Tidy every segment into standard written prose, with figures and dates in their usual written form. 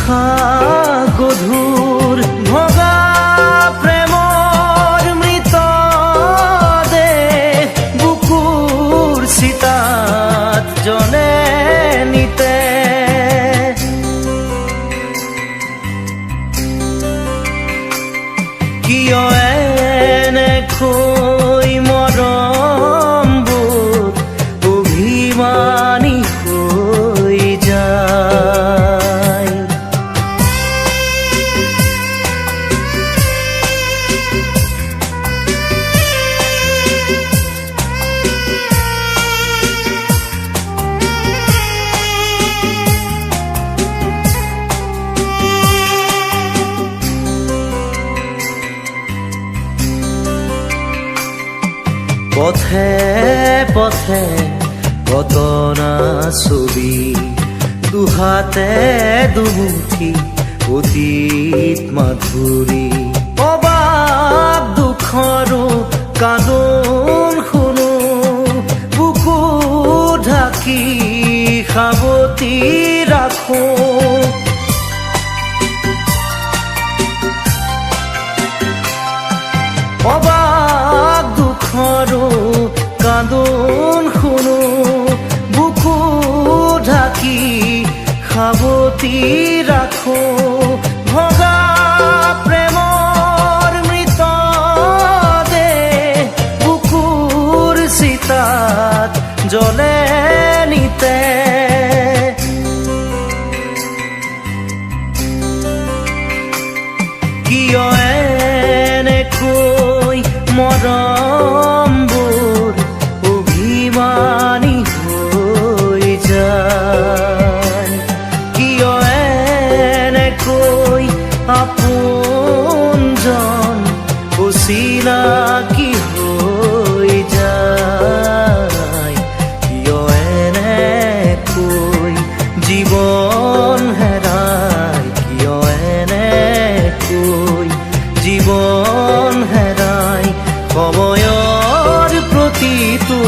নিশা গধুৰ ভগা প্ৰেমৰ মৃতদেহ বুকুৰ চিতাত জনে নিতে কিয় এনেকৈ মৰমবোৰ অভিমানী হৈ যায়। পথে পথে ঘটনা ছবি দুহাতে দুমুঠি অতীত মাধুৰী অবাক দুখৰো কান্দোন শুনো বুকু ঢাকি সাৱটি ৰাখো অবাক দুখৰো কান্দোন শুনো বুকু ঢাকি সাৱটি ৰাখো ভগা প্ৰেমৰ মৃতদেহ বুকুৰ চিতাত জ্বলে নিতে কিয় এনেকৈ মৰমবোৰ অভিমানী হৈ যায় কিয় এনেকৈ আপোনজন অচিনাকি হৈ যায় কিয় এনেকৈ জীৱন হেৰাই কিয় এনেকৈ জীৱন হেৰাই সময়ৰ প্ৰতিটো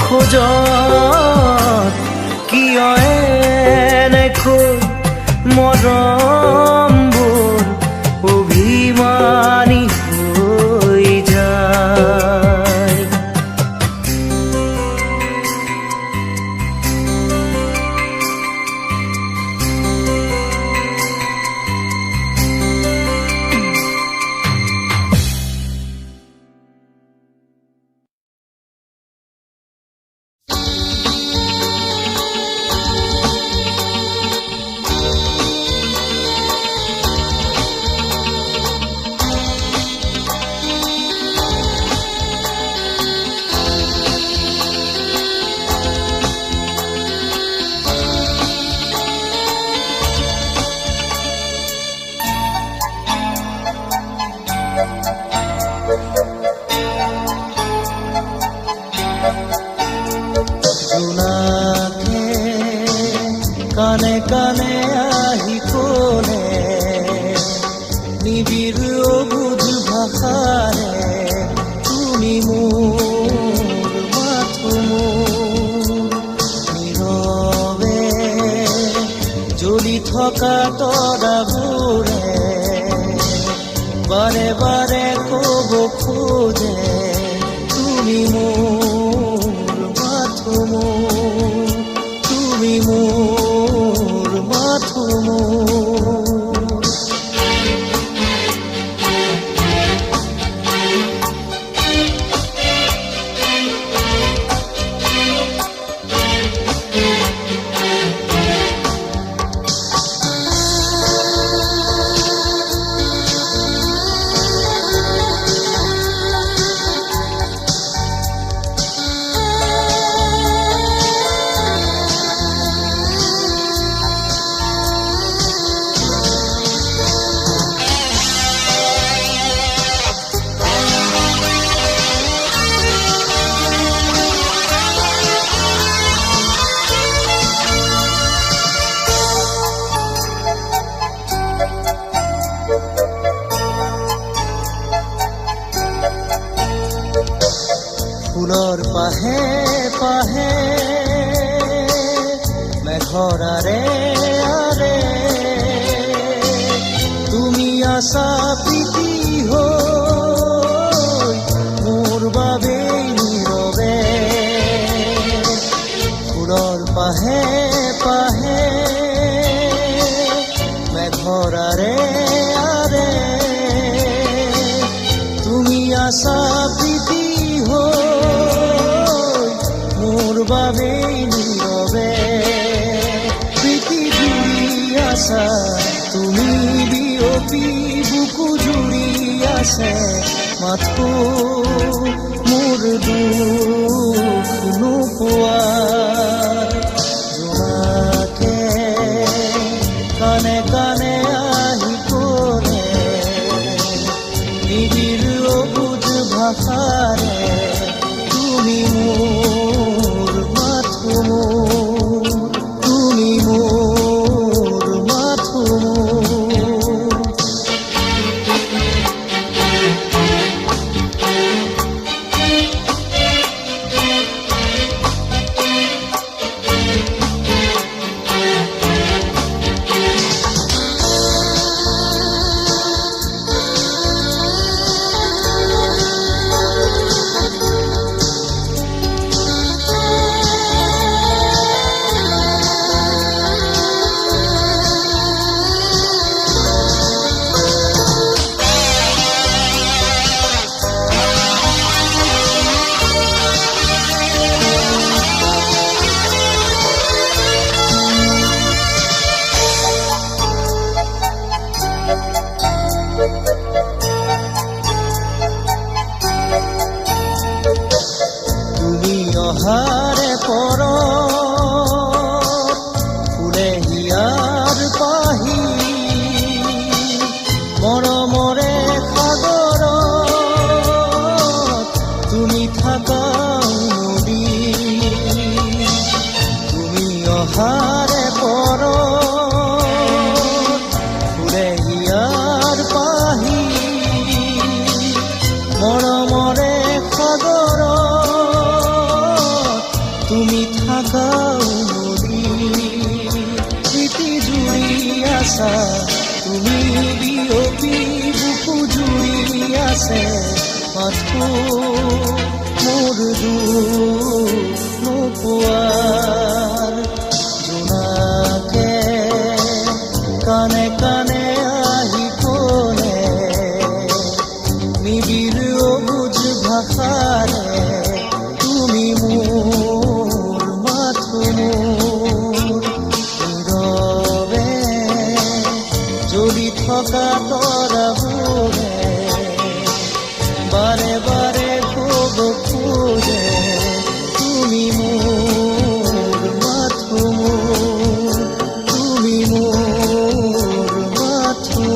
খোজত কিয় এনেকৈ মৰমবোৰ অভিমানী হৈ যায়। জোনাকে কানে কানে আহি কলে নিবিড় অবুধ ভাষাৰে তুমি মোৰ মাথো নীৰৱে জ্বলি থকা তৰাবোৰে বাৰে বাৰে ক'ব খোজে তুমি মোৰ মাথো তুমি মোৰ মাথো ফুলৰ পাহে পাহে মেঘৰ আৰে আৰে আছা প্ৰীতি হৈ মোৰ বাবেই নীৰৱে ফুলৰ পাহে পাহে মেঘৰ আৰে আৰে তুমি আছা প্ৰীতি হৈ মোৰ বাবেই নীৰৱে প্ৰীতি জুৰি আছা তুমি বিয়পি বুকু জুৰি আছে মাথো মোৰ দুখ নোপোৱাৰ জোনাকে কানে কানে আহি ক'লে নিবিড় অবুজ ভাষাৰে তুমি মোৰ মাথো তুমি মোৰ মাথো অহাৰে পৰ ফুলে হিয়াৰ পাহি মৰমৰে সাগৰত তুমি থাকা নদী তুমি অহাৰে পৰ ফুলে হিয়াৰ পাহি মৰমৰে সাগৰত তুমি থাকাও নদী প্ৰীতি জুৰি আছা তুমি বিয়পি বুকু জুৰি আছে মাথো মোৰ দুখ নোপোৱাৰ জোনাকে কানে কানে আহি ক'লে নিবিড় অবুজ ভাষাৰে তুমি মোৰ মাথো নীৰৱে জ্বলি থকা তৰাবোৰে বাৰে বাৰে ক'ব খোজে তুমি মোৰ মাথো তুমি মোৰ মাথো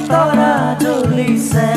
তৰা জ্বলিছে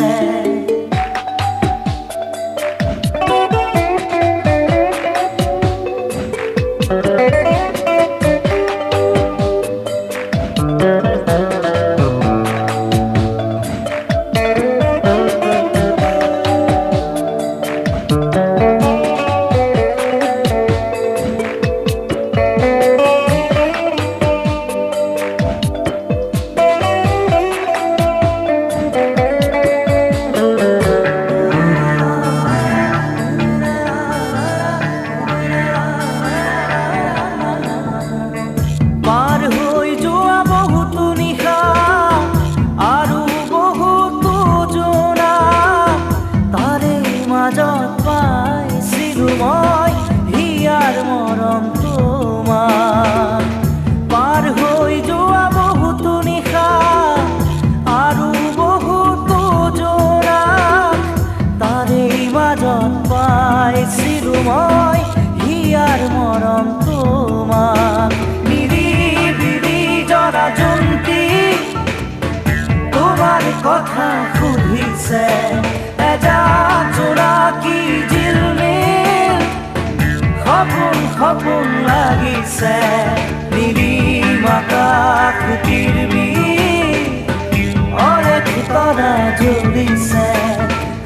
কাৰ কথা সুধিছে এজাক জোনাকী জিলমিল সপোন সপোন লাগিছে নীলিম আকাশ পৃথিৱী অনেক তৰা জ্বলিছে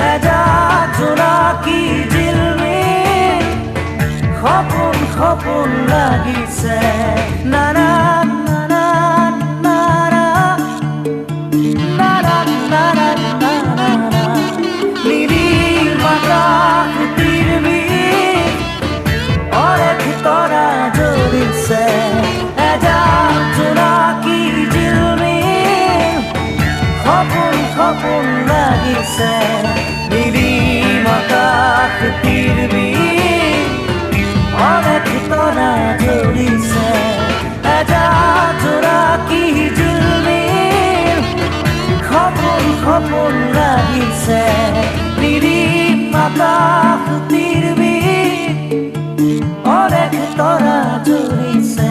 এজাক জোনাকী জিলমিল সপোন সপোন লাগিছে নানা সপোন লাগিছে নীলিম আকাশ পৃথিৱী অনেক তৰা জ্বলিছে এজাক জোনাকী জিলমিল সপোন সপোন লাগিছে নীলিম আকাশ পৃথিৱী অনেক তৰা জ্বলিছে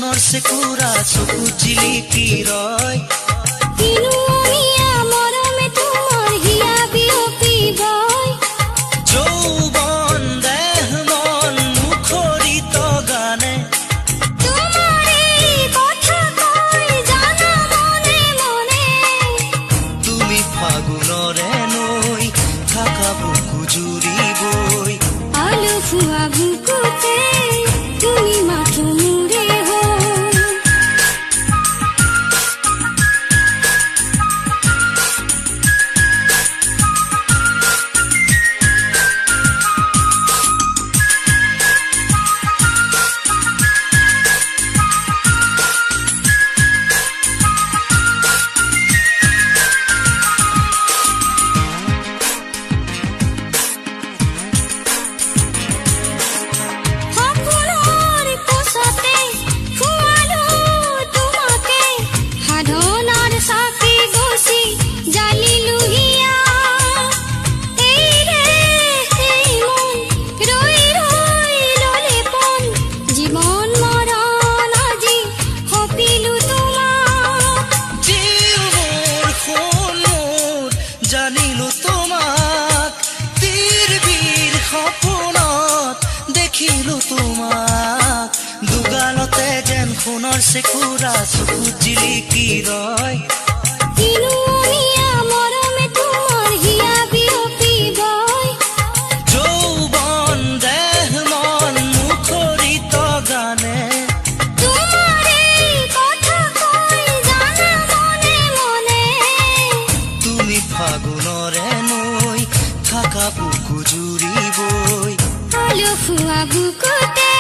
সোণৰ চেকুৰা চকু জিলিকি ৰয় কিনো আমিয়া মৰমে তোমাৰ হিয়া বিয়পিবই যৌৱন দেহ মন মুখৰিত গানে তোমাৰ এই কথা কয় জানা মনে মনে তুমি ফাগুনৰে নৈ থাকা বুকু জুৰিবই আলসুৱা বুকুতে তুমি মাথো মোৰে হৈ সপোনৰ কোচতে খুৱালো তোমাকে সাধনাৰ চাকি গছি জালিলো হিয়া এইৰে এই মন ৰৈ ৰৈ ললে পন জীৱন মৰণ আজি সপিলো তোমাক জীৱ মোৰ সোণ মোৰ জানিলো তোমাক তীৰ বীৰ সপোনত দেখিলো তোমাক দুগালতে যেন সোণৰ চেকুৰা চকু জিলিকি ৰয় কিনো আমিয়া মৰমে তোমাৰ হিয়া বিয়পিবই যৌৱন দেহ মন মুখৰিত গানে তোমাৰ এই কথা কয় জানা মনে মনে তুমি ফাগুনৰে নৈ থাকা বুকু জুৰিবই আলসুৱা বুকুতে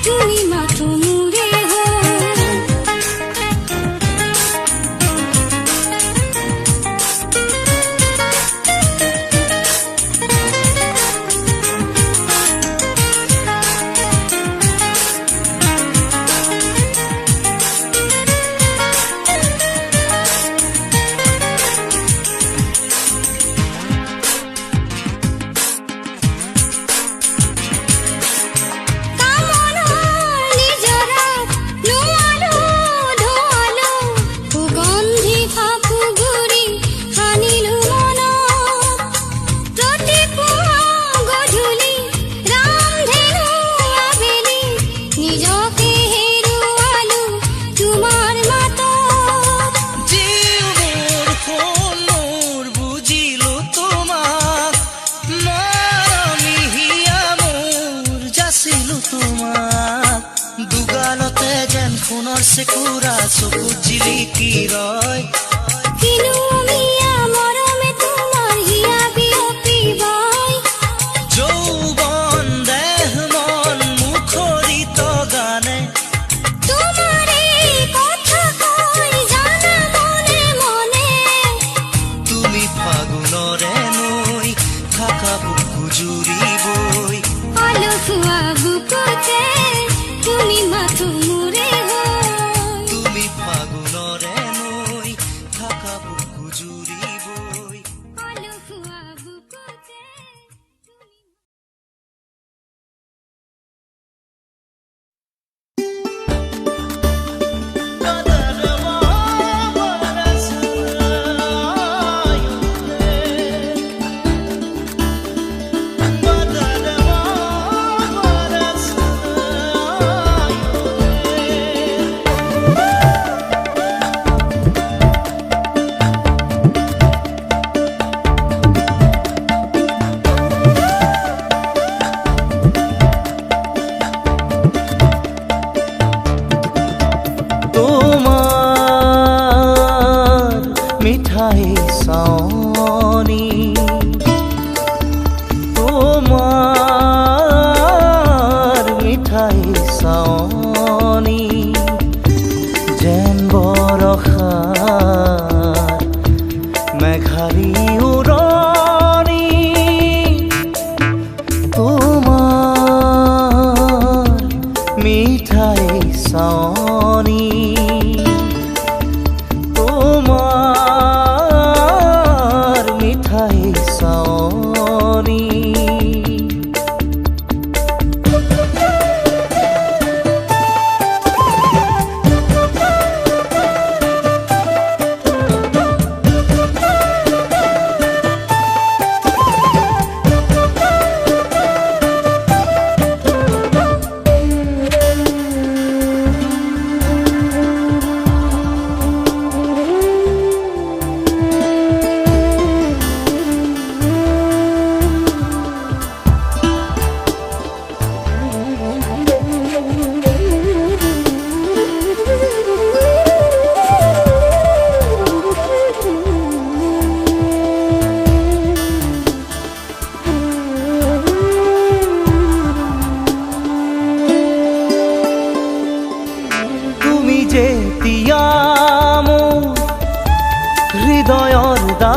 তুমি মাথো মোৰে হৈ কামনা নিজৰাত নোৱালো ধোৱালো সুগন্ধি ফাফুগুৰি সানিলো মনত প্ৰতিপুৱা গধূলি ৰামধেনু আবেলি নিজকে হেৰুৱালো তোমাৰ মাতত জীৱ মোৰ সোণ মোৰ বুজিলো তোমাক মৰমী হিয়া মোৰ যাচিলো তোমাক দুগালতে যেন সোণৰ চেকুৰা চকু জিলিকি ৰয় কিনো আমিয়া মৰমে তোমাৰ হিয়া বিয়পিবই যৌৱন দেহ মন মুখৰিত গানে তোমাৰ এই কথা কয় জানা মনে মনে তুমি ফাগুনৰে নৈ থাকা বুকু জুৰিবই আলসুৱা বুকুতে তুমি মাথো মোৰে হৈ তুমি ফাগুনৰে নৈ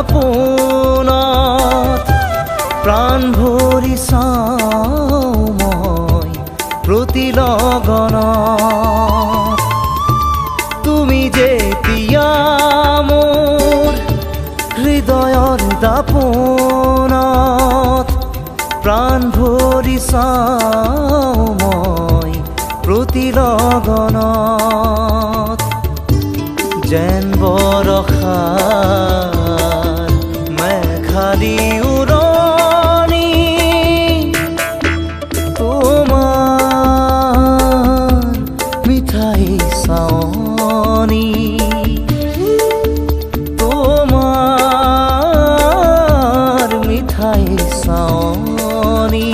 দাপোনত প্ৰাণ ভৰি চাওঁ মই প্ৰতি লগনত তুমি যেতিয়া মোৰ হৃদয়ৰ দাপোনত প্ৰাণ ভৰি চাওঁ মই প্ৰতি লগনত যেন বৰষাৰ মেঘালী উৰণি তোমাৰ মিঠাই চাৱনি তোমাৰ মিঠাই চাৱনি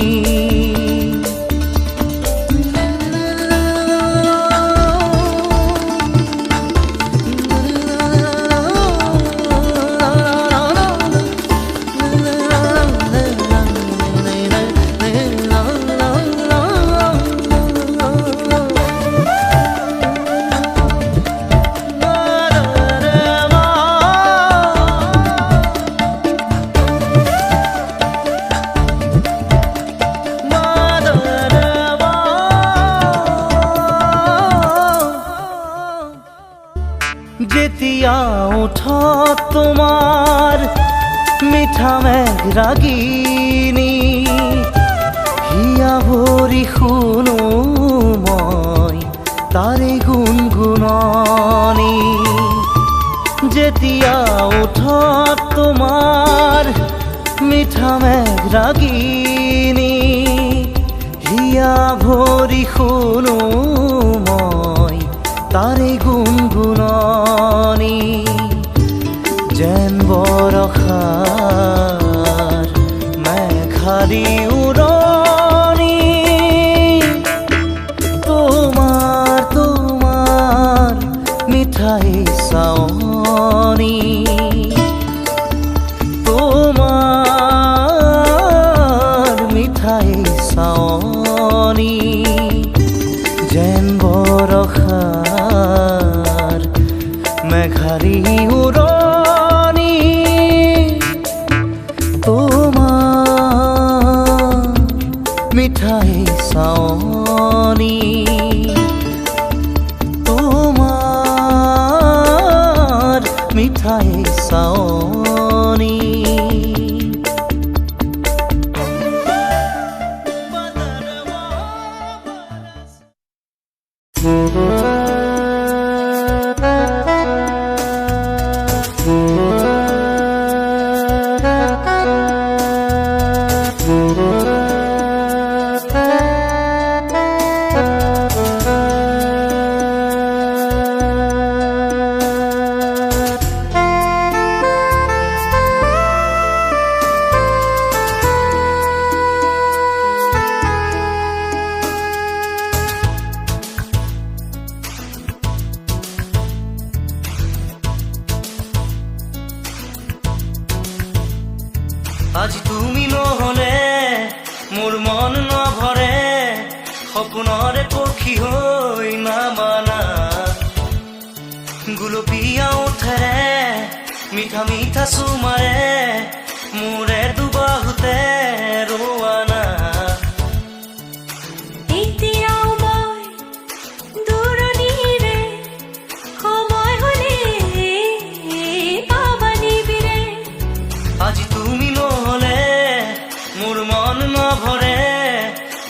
যেতিয়া ওঠত তোমাৰ মিঠা মেঘ ৰাগিনী হিয়া ভৰি শুনো মই তাৰে গুণগুণনি যেতিয়া ওঠত তোমাৰ মিঠা মেঘ ৰাগিনী হিয়া ভৰি শুনো মই তাৰে গুণগুণনি যেন বৰষাৰ মেঘালী উৰণি তোমাৰ মিঠাই চাৱনি তোমাৰ মিঠাই চাৱনি যেন বৰষাৰ মেঘালী উৰণি তোমাৰ মিঠাই চাৱনি তোমাৰ মিঠাই চাৱনি আজি তুমি নহলে মোৰ মন নভৰে সপোনৰে পক্ষী হৈ নামানা গুলপীয়া ওঠেৰে মিঠা মিঠা চুমাৰে মোৰে দুবাহুতে ৰোৱানা আজি তুমি নহলে মোৰ মন নভৰে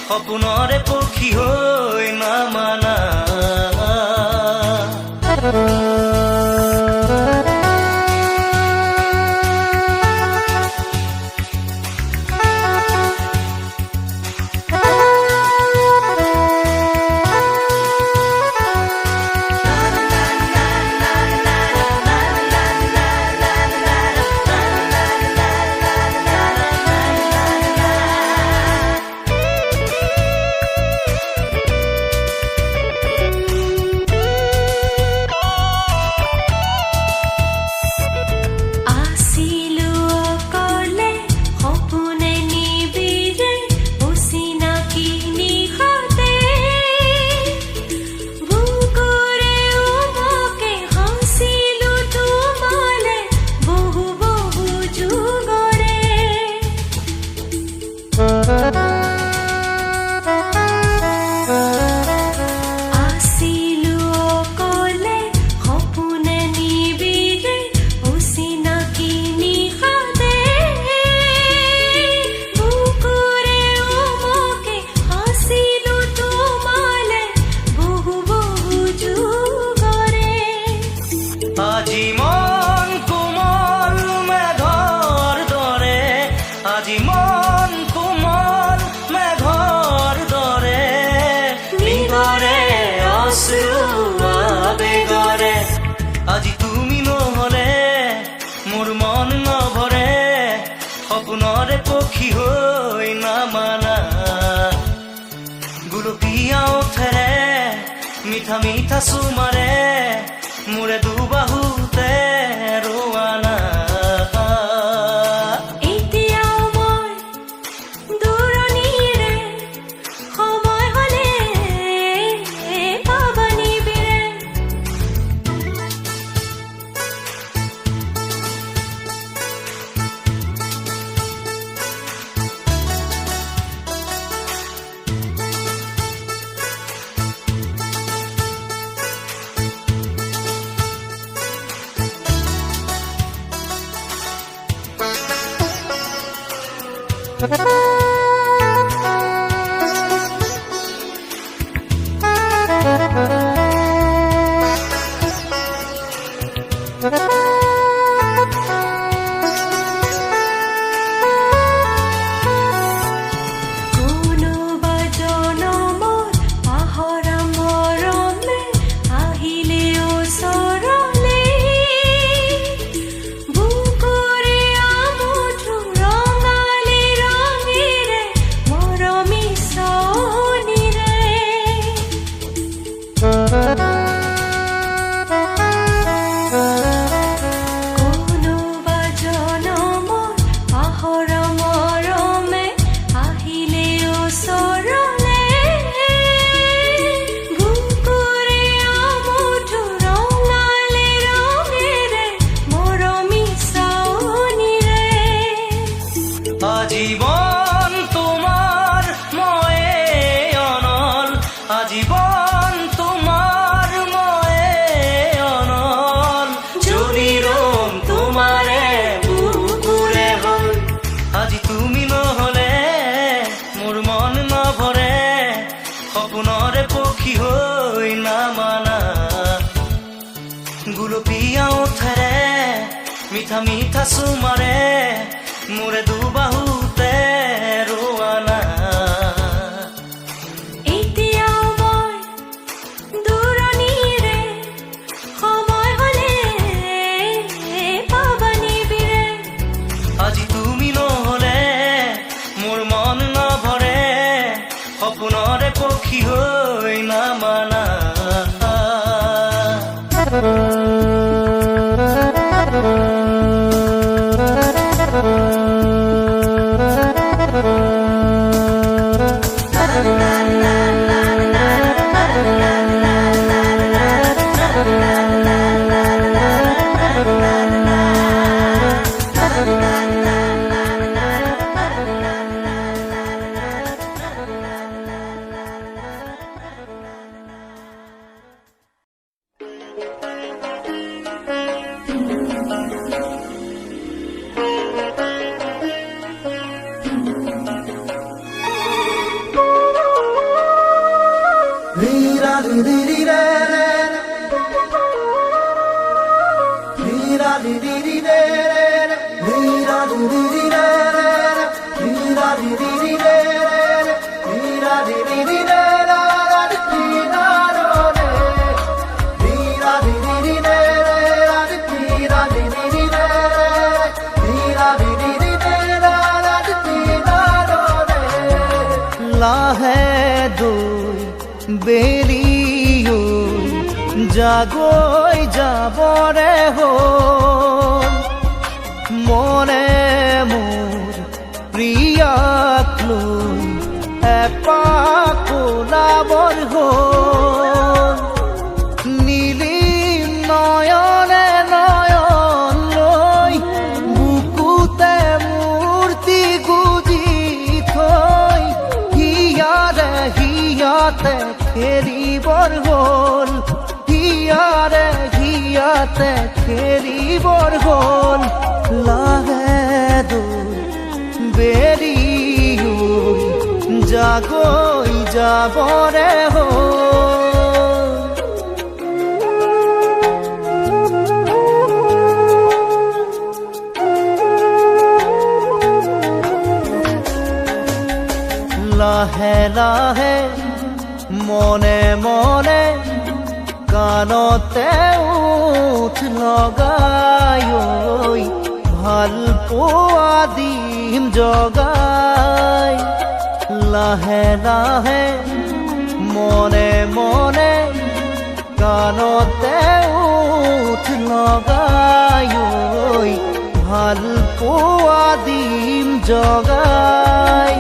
সপোনৰে পক্ষী হৈ নামানা সপোনৰে পক্ষী হৈ নামানা গুলপীয়া ওঠেৰে মিঠা মিঠা চুমাৰে মোৰে দুবাহুতে ৰোৱানা এতিয়াও মই দূৰণিৰে সময় হ'লে পাবা নিবিৰে কোনোবা জনমত পাহৰা মৰমে আহিলে ওচৰলে বুকুৰে আমঠু ৰঙালী ৰঙেৰে মৰমী চনিৰে কোনোবা জনমত পাহৰা মৰমে আহিলে ওচৰলে বুকুৰে আমঠু ৰঙালী ৰঙেৰে মৰমী চনিৰে আজীবন তোমার ময়ে অনল আজীবন তোমার ময়ে অনল যদি রোম তোমারে বুকুরে হল আজি তুমি নহলে মোর মন নভরে সপোনরে পক্ষী হৈ নামানা গুলপীয়া ওঠেৰে মিঠা মিঠা চুমাৰে মোৰে দুবাহুতে ৰোৱানা এতিয়াও মই দূৰণিৰে সময় হ'লে পাবা নিবিৰে আজি তুমি নহলে মোৰ মন নভৰে সপোনৰে পক্ষী হৈ নামানা লাহে দুই বেলিও জাগৈ যাবৰে হ'ল মনে মোৰ প্ৰিয়াক লৈ এপাক ওলাবৰ হ'ল নীলিম নয়নে নয়ন লৈ বুকুতে মূৰ্তি গুজি থৈ হিয়াৰে হিয়াতে খেলিবৰ হ'ল হিয়াৰে হিয়াতে খেলিবৰ হ'ল লাহে দুই বেলিও জাগৈ যাবৰে হ'ল লাহে লাহে মনে মনে কাণতে উঠ লগাই ভাল পোৱা দিম জগাই লাহে লাহে মনে মনে কাণতে উঠ লগাই ভাল পোৱা দিম জগাই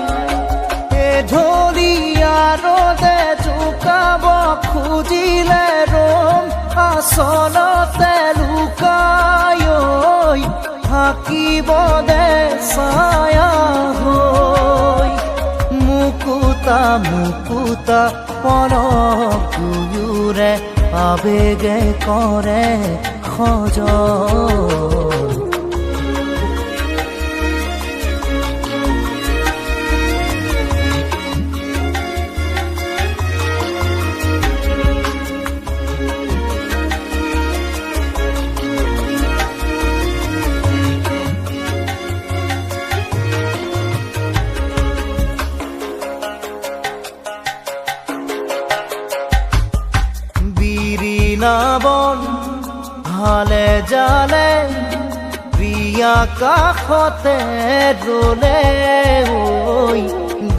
ঢলীয়া ৰদে জোকাব খুজিলে ৰম আচলতে লুকাই থাকিব দে ছায়া হৈ মুকুতা মুকুতা পলক দুয়োৰে আবেগে কৰে খজৰ বন হালে জালে প্ৰিয়া কাষতে ৰলে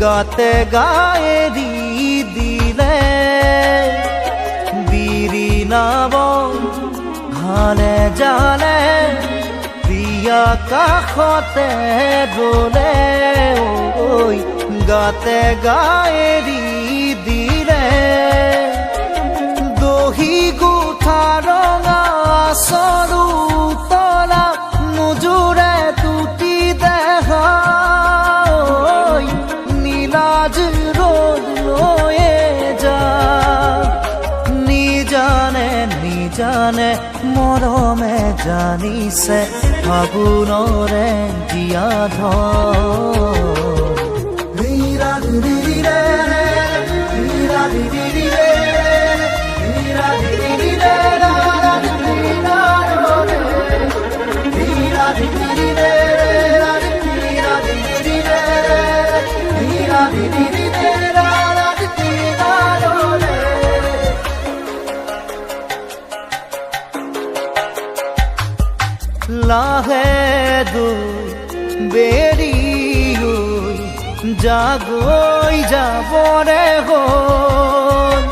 গাতে গায়েৰি দিলে বিৰিণা বন হালে জালে প্ৰিয়া কাষতে ৰলে গাতে গায়েৰি দিলে দহি গোঠা ৰঙা চৰু তলা নোজোৰে টুটি দেহা নীলাজ ৰ'দ লৈয়ে যা নিজানে নিজানে মৰমে জানিছে ফাগুণৰে জীয়া লাহে দুই বেৰি জাগৈ যাবৰে হ'ল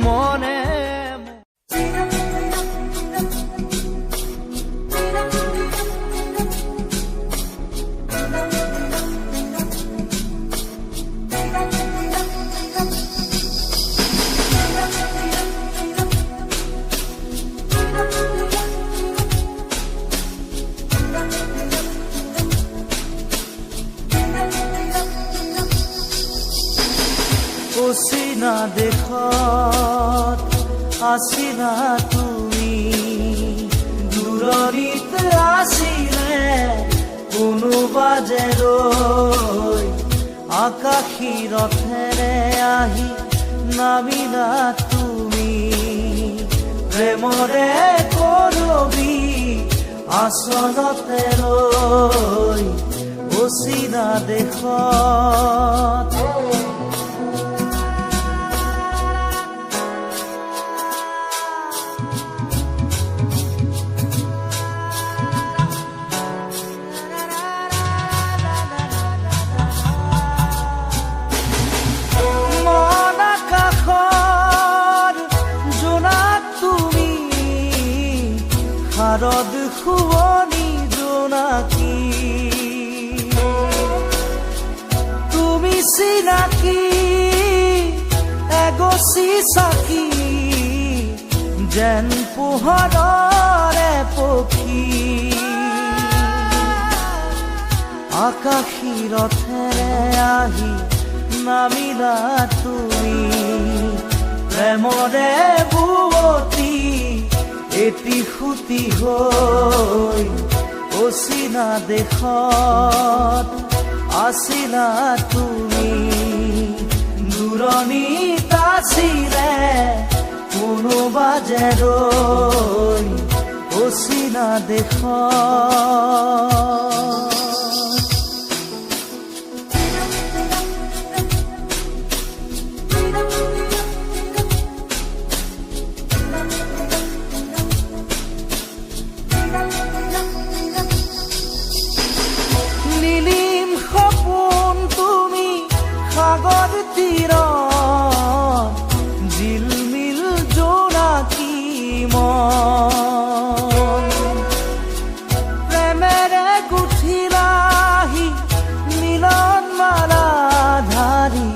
মনে অচিনা দেশত আছিলা তুমি দূৰণিত আছিলে কোনোবা যে ৰৈ আকাশী ৰথেৰে আহি নামিলা তুমি প্ৰেমৰে কৰবি আচলতে ৰৈ অচিনা দেশত শাৰদ শুৱনি জোনাকী তুমি চিনাকি এগছি চাকি যেন পোহৰৰে পক্ষী আকাশী ৰথেৰে আহি নামিলা তুমি প্ৰেমৰে বুৱতী এটি খুটি হৈ অচিনা দেশত আছিলা তুমি দূৰণিত আছিলে কোনোবা যে ৰৈ অচিনা দেশত সাগৰ তীৰত জিলমিল জোনাকী মন প্ৰেমেৰে গুঠিলাহি মিলন মালা ধাৰি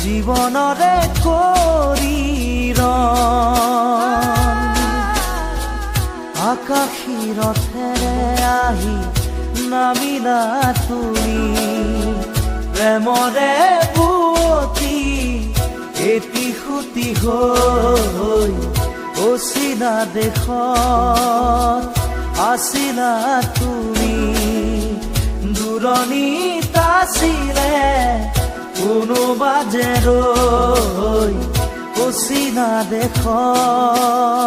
জীৱনৰে কৰি আকাশী ৰথেৰে আহি নামিলা তুমি প্ৰেমৰে বুৱতী এটি সুতি হৈ অচিনা দেশত আছিলা তুমি দূৰণিত আছিলে কোনোবা যে ৰৈ অচিনা দেশত